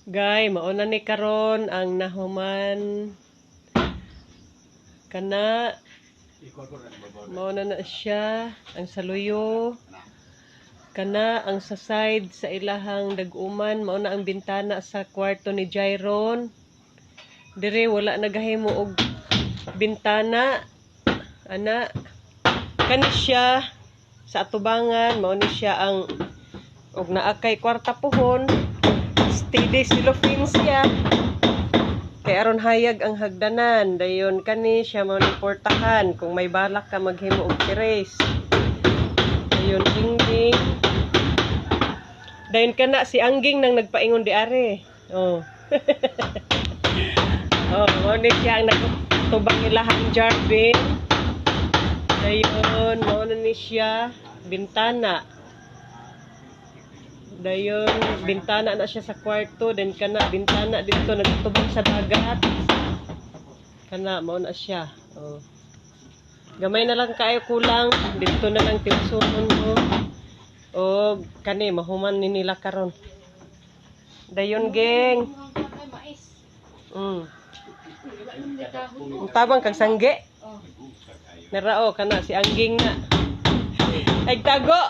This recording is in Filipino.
Gay, mauna ni karon ang nahuman kana mauna na siya ang saluyo kana ang sa side sa ilahang dag-uman mauna ang bintana sa kwarto ni Jairon. Dire wala nagahimo og bintana ana kani siya sa atubangan mao ni siya ang og naa kay kwarta pohon. Steady cellophane siya. Kay aron hayag ang hagdanan. Dayon kani siya mao ni portahan kung may balak ka maghimo og terrace. Dayon dingding. Dayon kana si Angging nang nagpaingon di are. Oh. Oh, mao ni siya ang nagtubang ilahang jardin. Dayon mao ni siya bintana. Dayon, bintana na siya sa kwarto. Then, kana, bintana dito, nagtubog sa dagat. Kana, mao na siya. Oh. Gamay na lang kayo kulang. Dito na lang timsunon mo. O, kani, mahuman ni nila karon. Dayon, geng. Tabang kag sangge. Narao, kana, si Angging na. Ay, tago!